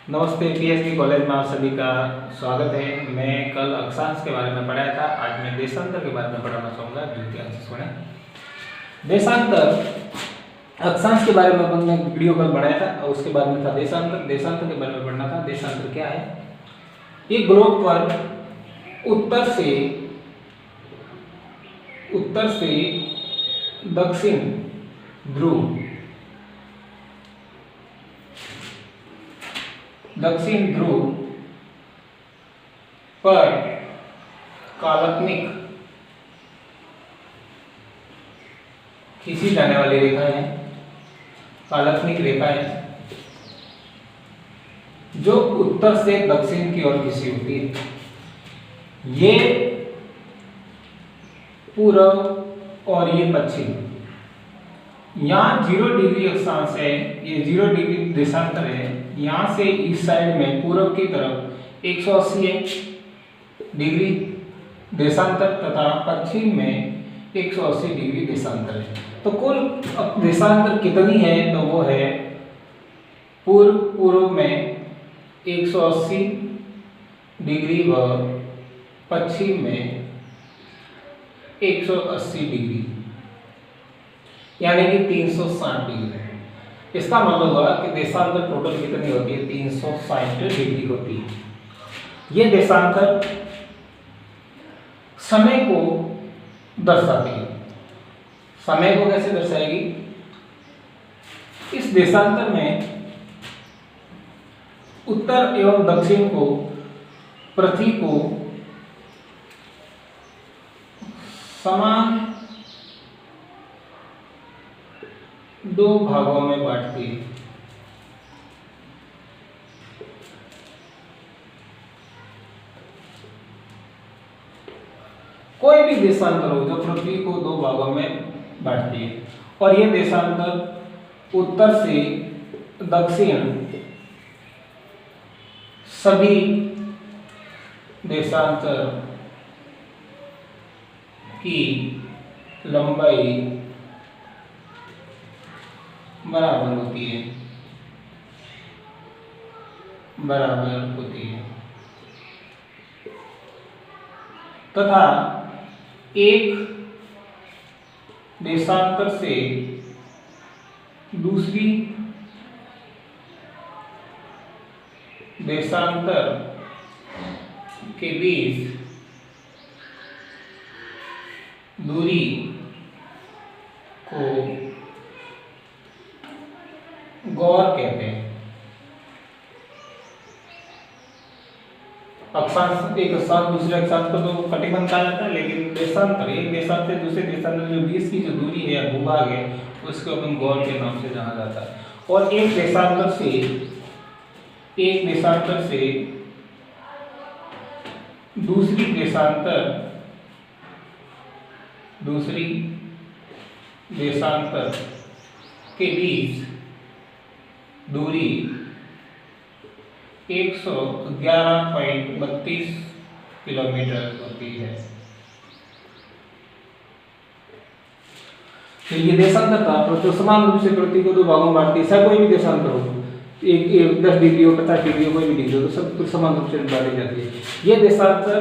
नमस्ते। PhD college में आप सभी का स्वागत है। मैं कल अक्षांश के बारे में पढ़ाया था, आज मैं देशांतर के बारे में पढ़ाना चाहूँगा। द्वितीयांश सुने। देशांतर अक्षांश के बारे में मैंने वीडियो कल बनाया था और उसके बाद में था देशांतर। देशांतर के बारे में पढ़ना था। देशांतर क्या है? एक ग्लोब पर उत्तर से दक्षिण ध्रुव पर काल्पनिक खींची जाने वाली रेखाएं, काल्पनिक रेखाएं जो उत्तर से दक्षिण की ओर खींची होती है। ये पूर्व और ये पश्चिम। यहाँ 0 डिग्री अक्षांश है, ये 0 डिग्री देशांतर है। यहाँ से इस साइड में पूर्व की तरफ 180 डिग्री देशांतर तथा पश्चिम में 180 डिग्री देशांतर है। तो कुल देशांतर कितनी है? तो वो है पूर्व में 180 डिग्री व पश्चिम में 180 डिग्री, यानी कि 360 डिग्री। इसका मतलब हुआ कि देशांतर टोटल कितनी होती है? 360 डिग्री होती है। ये देशांतर समय को दर्शाती है। समय को कैसे दर्शाएगी? इस देशांतर में उत्तर एवं दक्षिण को, पृथ्वी को समान 2 भागों में बांटती है। कोई भी देशांतर हो जो पृथ्वी को 2 भागों में बांटती है, और यह देशांतर उत्तर से दक्षिण सभी देशांतर की लंबाई बराबर होती है तथा एक देशांतर से दूसरी देशांतर के बीच दूरी को गौर कहते हैं। अक्षांश, एक अक्षांश दूसरे अक्षांश को तो कटिबंध कहा जाता है, लेकिन देशांतर, एक देशांतर से दूसरे देशांतर जो बीच की जो दूरी है या भूभाग है, उसको अपन गौर के नाम से जाना जाता है। और एक देशांतर से दूसरी देशांतर के बीच दूरी 111.32 किलोमीटर होती है। तो ये देशांतर था, तो समान रूप से पृथ्वी को 2 भागों में बांटती है। कोई भी देशांतर हो, एक 10 डिग्री हो, 50 डिग्री हो, कोई भी डिग्री हो, तो सब कुछ समान रूप से बांटी जाती है। ये देशांतर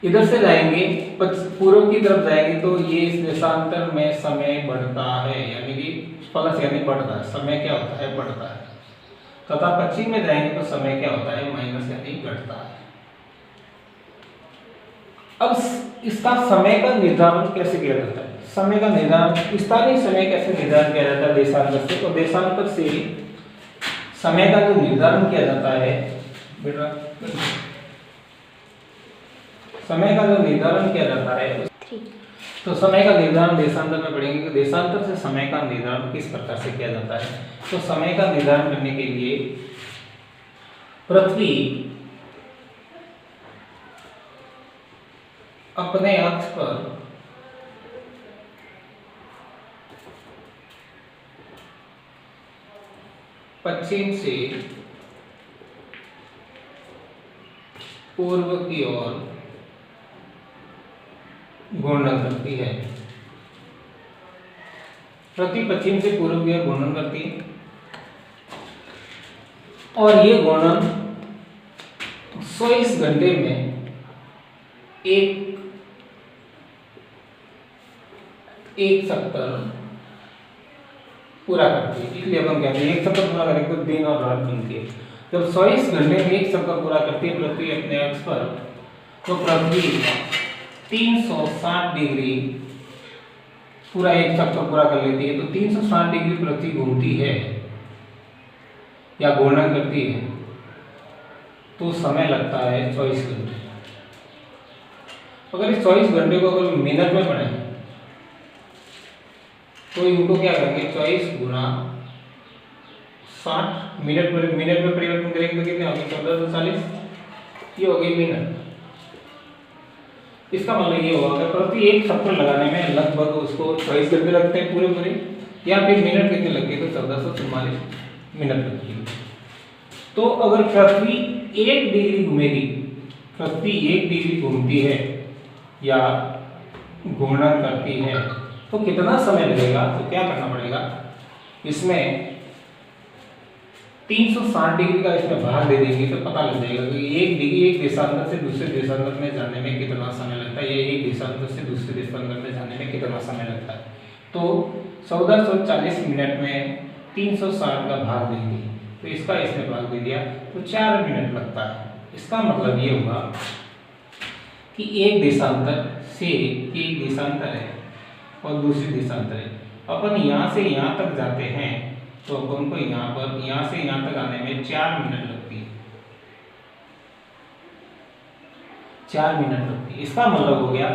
इधर से जाएंगे, पूर्व की तरफ जाएंगे, तो ये इस देशांतर में समय बढ़ता है, यानी कि प्लस यानी बढ़ता है। समय क्या होता है? बढ़ता है। तथा पश्चिम में जाएंगे तो समय क्या होता है? माइनस यानी घटता है। अब इसका समय का निर्धारण कैसे किया जाता है? समय का निर्धारण, स्थानीय समय कैसे निर्धारण किया जाता है देशांतर से? तो देशांतर से समय का जो निर्धारण किया जाता है बेटा, समय का जो निर्धारण किया जाता है, तो समय का निर्धारण देशांतर में पढ़ेंगे कि देशांतर से समय का निर्धारण किस प्रकार से किया जाता है। तो समय का निर्धारण करने के लिए पृथ्वी अपने अक्ष पर पश्चिम से पूर्व की ओर घूर्णन करती है। प्रति पश्चिम से पूर्व की ओर घूर्णन करती है। और ये घूर्णन 120 घंटे में एक चक्कर पूरा करती है। इसलिए अपन कहते हैं एक चक्कर पूरा करेंगे तो दिन और रात बनती है। जब 120 घंटे में एक चक्कर पूरा करती है पृथ्वी अपने अक्ष पर, तो पृथ्वी 360 डिग्री पूरा एक चक्कर पूरा कर लेती है। तो 360 डिग्री पृथ्वी घूमती है या घूर्णन करती है, तो समय लगता है 24 घंटे। अगर इस 24 घंटे को अगर मिनट में पढ़ें तो इनको क्या करेंगे, 24 गुना 60 मिनट में परिवर्तन करेंगे तो कितने होंगे, 1440, ये हो गई मिनट। इसका मतलब ये हुआ कि प्रति एक चक्कर लगाने में लगभग उसको 24 घंटे लगते हैं पूरे, या फिर मिनट कितने लगे तो 1444 मिनट लगती है। तो अगर पृथ्वी 1 डिग्री घूमेगी, पृथ्वी 1 डिग्री घूमती है या घूर्णन करती है, तो कितना समय लगेगा, तो क्या करना पड़ेगा, इसमें 360 डिग्री का इसमें भाग दे देंगे तो पता लग जाएगा कि 1 डिग्री एक देशांतर से दूसरे देशांतर में जाने में कितना समय लगता है, या एक देशांतर से दूसरे देशांतर में जाने में कितना समय लगता है। तो 1440 मिनट में 360 का भाग देंगे, तो इसका इसमें भाग दे दिया तो 4 मिनट लगता है। इसका मतलब ये हुआ कि एक देशांतर से, एक देशांतर है और दूसरी देशांतर है, अपन यहाँ से यहाँ तक जाते हैं तो अपन को यहाँ से यहाँ तक आने में 4 मिनट लगती है, 4 मिनट लगती है। इसका मतलब हो गया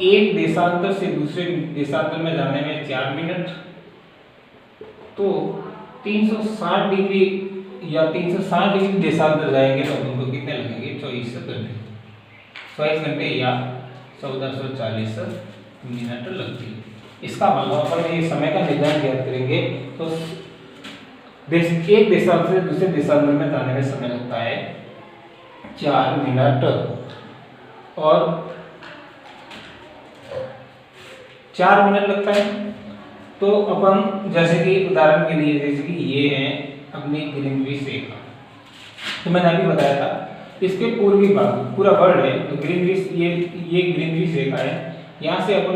एक देशांतर से दूसरे देशांतर में जाने में 4 मिनट, तो 360 डिग्री या 360 डिग्री देशांतर जाएंगे तो उनको कितने लगेंगे, 24 घंटे, 24 घंटे या 1440 मिनट लगती है। इसका मतलब अपन ये समय का निर्धारण ज्ञात करेंगे तो एक देशांतर से दूसरे देशांतर में जाने में समय लगता है 4 मिनट, और 4 मिनट लगता है। तो अपन जैसे कि उदाहरण के लिए, जैसे कि ये है अपनी ग्रीनविच रेखा, तो मैंने अभी बताया था इसके पूर्वी भाग पूरा वर्ल्ड है, तो ग्रीनविच ये ग्रीनविच रेखा है। यहाँ से अपन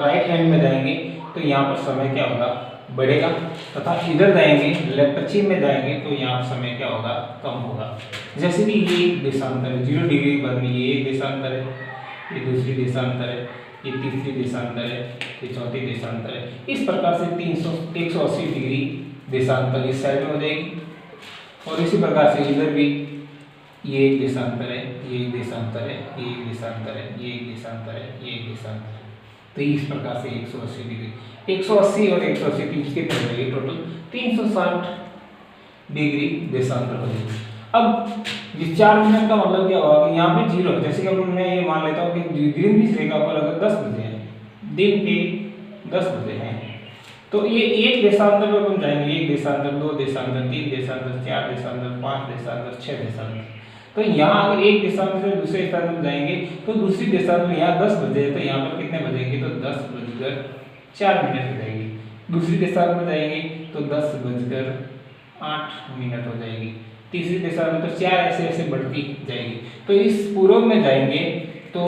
राइट हैंड में जाएंगे तो यहाँ पर समय क्या होगा, बढ़ेगा, तथा इधर जाएंगे पश्चिम में जाएंगे तो यहाँ पर समय क्या होगा, कम होगा। जैसे कि ये एक देशांतर है 0 डिग्री पर में, ये एक देशांतर है, ये दूसरी देशांतर है, ये तीसरी देशांतर है, ये चौथी देशांतर है। इस प्रकार से 180 डिग्री देशांतर इस साइड में हो जाएगी, और इसी प्रकार से इधर भी ये एक देशांतर है, ये एक देशांतर है, ये एक देशांतर है, ये एक देशांतर है, ये एक देशांतर है। तो इस प्रकार से 180 डिग्री, 180 और 180 किसके पड़ जाएगी, टोटल 360 डिग्री देशांतर हो जाएगी। अब इस 4 मिनट का मतलब क्या होगा कि यहाँ पे 0, जैसे कि मैं ये मान लेता हूँ कि ग्रीनविच रेखा पर अगर 10 बजे है, दिन के 10 बजे हैं, तो ये एक देशांतर में अपन जाएंगे, एक देशांतर, 2 देशांतर, 3 देशांतर, 4 देशांतर, 5 देशांतर, 6 देशांतर। तो यहाँ अगर एक देशांतर से दूसरे देशांतर में जाएंगे तो दूसरी देशांतर में यहाँ 10 बजे है, तो यहाँ पर कितने बजेंगे, तो 10:04 हो जाएगी। दूसरी देशांतर में जाएंगे तो 10:08 हो जाएगी। तीसरी देशांतर तो 4 ऐसे ऐसे बढ़ती जाएगी। तो इस पूर्व में जाएंगे तो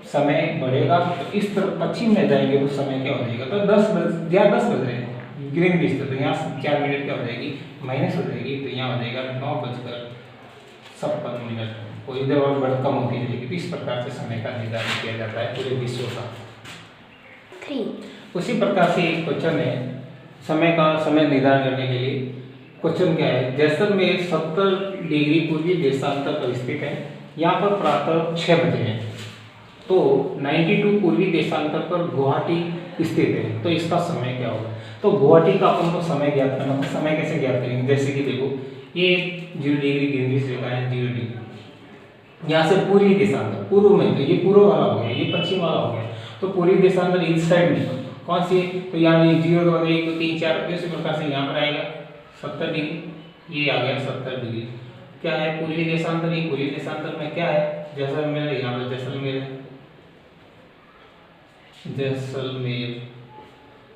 समय बढ़ेगा, तो इस तरफ पश्चिम में जाएंगे तो समय क्या हो जाएगा, तो 10 बज रहे हैं ग्रीनविच, तो यहाँ 4 मिनट क्या हो जाएगी, माइनस हो जाएगी, तो यहाँ हो जाएगा 9:56। कोई इधर और बढ़ कम होती रहेगी। तो इस प्रकार से समय का निर्धारण किया जाता है पूरे विश्व का। 3 उसी प्रकार से एक क्वेश्चन है समय निर्धारण करने के लिए। क्वेश्चन क्या है, जैसलमेर 70 डिग्री पूर्वी देशांतर पर स्थित है, यहाँ पर प्रातः 6 बजे है, तो 92 पूर्वी देशांतर पर गुवाहाटी स्थित है, तो इसका समय क्या होगा। तो गुवाहाटी का अपन को समय ज्ञात करना, तो समय कैसे ज्ञात करेंगे, जैसे कि देखो ये 0 डिग्री ग्रीनविच रेखा है, 0 डिग्री, यहाँ से पूर्वी देशांतर पूर्व में, तो ये पूर्व वाला हो गया, ये पश्चिम वाला हो गया, तो पूर्वी देशांतर इस साइड में कौन सी, तो यहाँ 0 1 2 3 4 इसी प्रकार से यहाँ पर आएगा 70 डिग्री, ये आ गया 70 डिग्री। क्या है पूर्वी देशांतर, ये पूर्वी देशांतर में क्या है, जैसलमेर, यहाँ पर जैसलमेर है, जैसलमेर।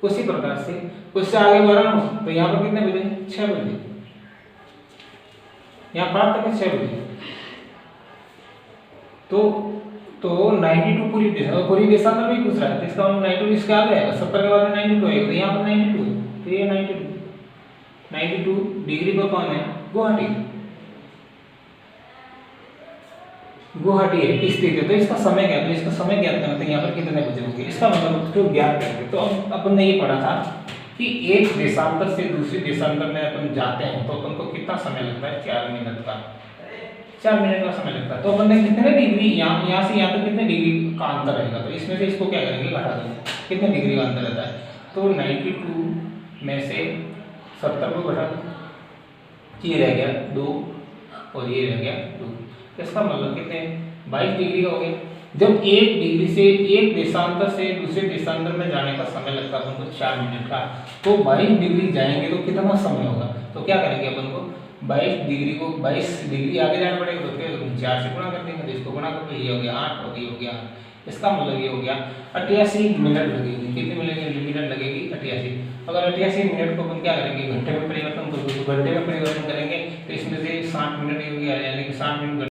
उसी प्रकार से उससे आगे बढ़ा तो यहाँ पर कितने बजे, 6 बजे, यहाँ प्राप्त तक 6 बजे। तो 92 पूरी देशांतर भी पूछ रहा है, तो इसका 92 इसका आ गया, 70 के बाद में 92 आएगा, तो यहाँ पर 92 है, तो ये 92 डिग्री पर कौन है? गुवाहाटी है स्थित है। तो इसका समय क्या, तो इसका समय ज्ञात करते हैं, यहाँ पर कितने बजे होंगे, इसका मतलब तो ज्ञात करेंगे। तो अपन ने ये पढ़ा था कि एक देशांतर से दूसरे देशांतर में अपन जाते हैं तो अपन को कितना समय लगता है? 4 मिनट का, 4 मिनट का समय लगता है। तो अपन ने कितने डिग्री यहाँ से यहाँ तक कितने डिग्री का अंतर रहेगा, तो इसमें से इसको क्या करेंगे? घटा देंगे। कितने डिग्री का अंतर रहता है? तो 92 में से 70 को घटा दो, ये रह गया 2 और ये रह गया 2, इसका मतलब कितने? 22 डिग्री का हो गया। जब एक डिग्री से एक देशांतर से दूसरे देशांतर में जाने का समय लगता है अपन को 4 मिनट का, तो 22 डिग्री जाएंगे तो कितना समय होगा? तो क्या करेंगे अपन को? 22 डिग्री को 22 डिग्री आगे जाना पड़ेगा, तो फिर 4 से गुणा कर देंगे, तो इसको गुणा कर ये हो गया 8 और ये हो गया 8। इसका मतलब ये हो गया 88 मिनट लगेगी। कितनी मिनट लगेगी? 88। अगर 88 मिनट को अपन क्या करेंगे? घंटे में परिवर्तन करेंगे, तो घंटे में परिवर्तन करेंगे तो इसमें से 60 मिनट हो गया, यानी कि 60 मिनट